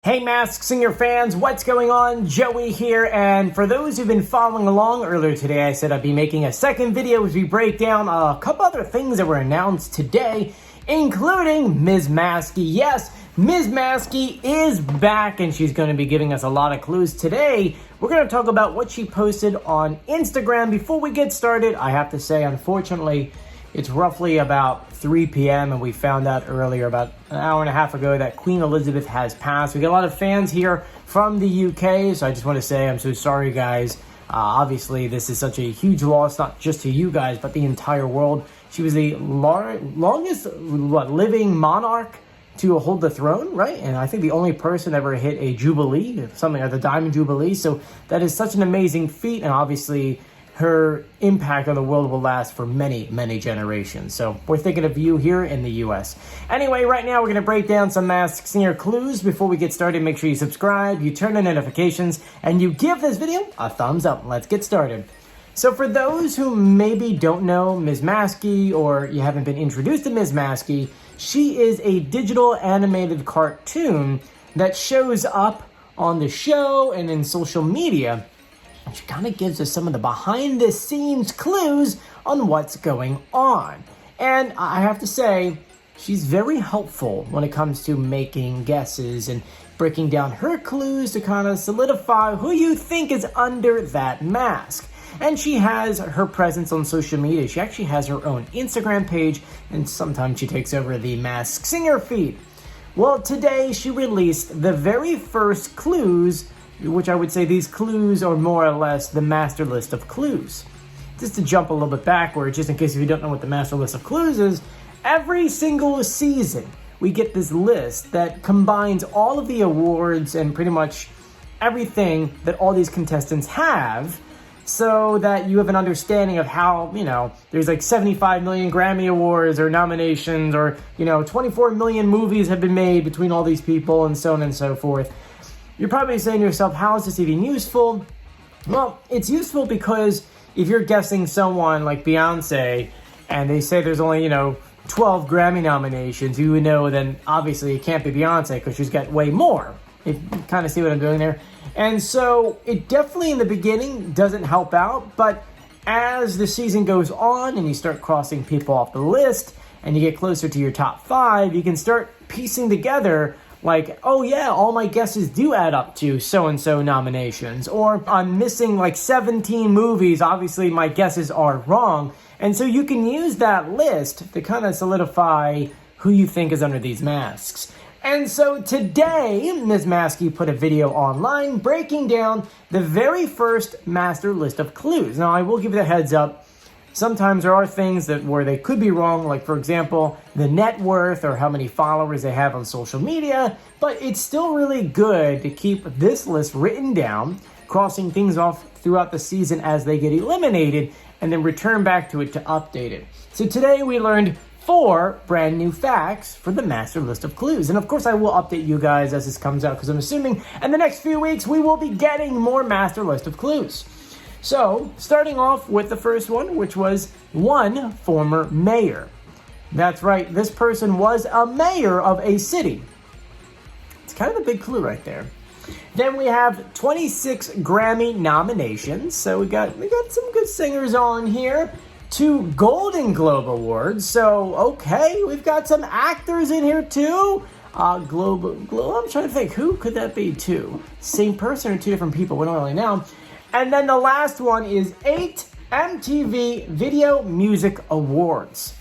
Hey Masked Singer fans, what's going on? Joey here, and for those who've been following along, earlier today I said I'd be making a second video as we break down a couple other things that were announced today, including Miss Masky. Yes, Miss Masky is back and she's going to be giving us a lot of clues. Today, we're going to talk about what she posted on Instagram. Before we get started, I have to say, unfortunately, it's roughly about 3 p.m. and we found out earlier, about an hour and a half ago, that Queen Elizabeth has passed. We got a lot of fans here from the UK, so I just want to say I'm so sorry, guys. Obviously, this is such a huge loss, not just to you guys, but the entire world. She was the longest living monarch to hold the throne, right? And I think the only person ever hit a jubilee, something like the Diamond Jubilee. So that is such an amazing feat, and obviously her impact on the world will last for many, many generations. So we're thinking of you here in the US. Anyway, right now we're going to break down some Masked Singer clues. Before we get started, make sure you subscribe, you turn on notifications, and you give this video a thumbs up. Let's get started. So for those who maybe don't know Miss Masky, or you haven't been introduced to Miss Masky, she is a digital animated cartoon that shows up on the show and in social media. She kind of gives us some of the behind-the-scenes clues on what's going on. And I have to say, she's very helpful when it comes to making guesses and breaking down her clues to kind of solidify who you think is under that mask. And she has her presence on social media. She actually has her own Instagram page, and sometimes she takes over the Masked Singer feed. Well, today she released the very first clues, which I would say these clues are more or less the master list of clues. Just to jump a little bit backward, just in case if you don't know what the master list of clues is, every single season we get this list that combines all of the awards and pretty much everything that all these contestants have, so that you have an understanding of how, there's like 75 million Grammy Awards or nominations, or, 24 million movies have been made between all these people, and so on and so forth. You're probably saying to yourself, how is this even useful? Well, it's useful because if you're guessing someone like Beyonce and they say there's only, 12 Grammy nominations, you would know then obviously it can't be Beyonce because she's got way more. You kind of see what I'm doing there. And so it definitely in the beginning doesn't help out, but as the season goes on and you start crossing people off the list and you get closer to your top 5, you can start piecing together like, oh yeah, all my guesses do add up to so-and-so nominations. Or I'm missing like 17 movies, obviously my guesses are wrong. And so you can use that list to kind of solidify who you think is under these masks. And so today, Ms. Masky put a video online breaking down the very first master list of clues. Now, I will give you the heads up. Sometimes there are things where they could be wrong, like, for example, the net worth or how many followers they have on social media. But it's still really good to keep this list written down, crossing things off throughout the season as they get eliminated, and then return back to it to update it. So today we learned 4 brand new facts for the master list of clues. And of course I will update you guys as this comes out, because I'm assuming in the next few weeks we will be getting more master list of clues. So starting off with the first one, which was one former mayor. That's right, this person was a mayor of a city. It's kind of a big clue right there. Then we have 26 Grammy nominations. So we got some good singers on here. 2 Golden Globe Awards. So, okay, we've got some actors in here too. Globe, I'm trying to think, who could that be too? Same person or 2 different people? We don't really know. And then the last one is 8 MTV Video Music Awards.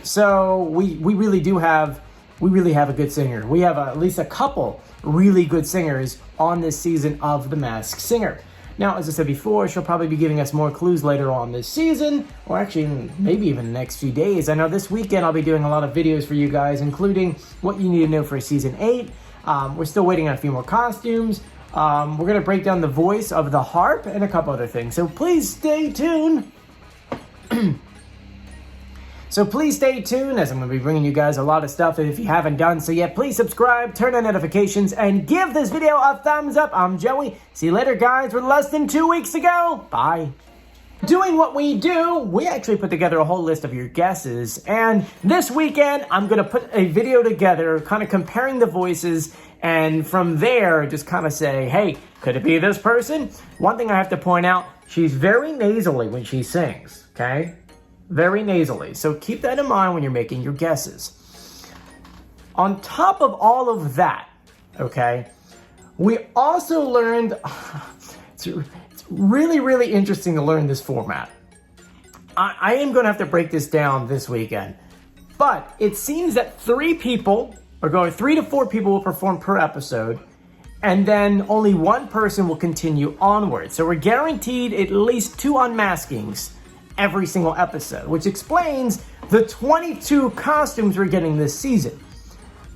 So we really have a good singer. We have at least a couple really good singers on this season of The Masked Singer. Now, as I said before, she'll probably be giving us more clues later on this season, or actually maybe even the next few days. I know this weekend I'll be doing a lot of videos for you guys, including what you need to know for season 8. We're still waiting on a few more costumes. We're going to break down the voice of the harp and a couple other things. So please stay tuned. So please stay tuned, as I'm going to be bringing you guys a lot of stuff. And if you haven't done so yet, please subscribe, turn on notifications, and give this video a thumbs up. I'm Joey. See you later, guys. We're less than 2 weeks to go. Bye. Doing what we do, we actually put together a whole list of your guesses. And this weekend, I'm going to put a video together kind of comparing the voices And from there, just kind of say, hey, could it be this person? One thing I have to point out, she's very nasally when she sings, okay? Very nasally. So keep that in mind when you're making your guesses. On top of all of that, okay, we also learned, it's really, really interesting to learn this format. I am going to have to break this down this weekend. But it seems that 3 to 4 people will perform per episode, and then only 1 person will continue onward. So we're guaranteed at least 2 unmaskings every single episode, which explains the 22 costumes we're getting this season.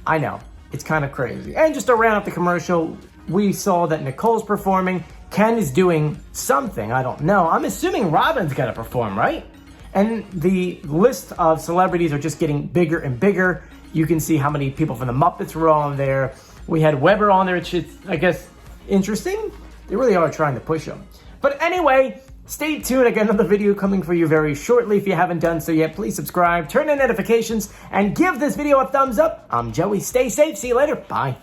I know, it's kind of crazy. And just to round up the commercial, we saw that Nicole's performing. Ken is doing something, I don't know. I'm assuming Robin's got to perform, right? And the list of celebrities are just getting bigger and bigger. You can see how many people from the Muppets were on there. We had Weber on there, which is, I guess, interesting. They really are trying to push him. But anyway, stay tuned. I got another video coming for you very shortly. If you haven't done so yet, please subscribe, turn on notifications, and give this video a thumbs up. I'm Joey. Stay safe. See you later. Bye.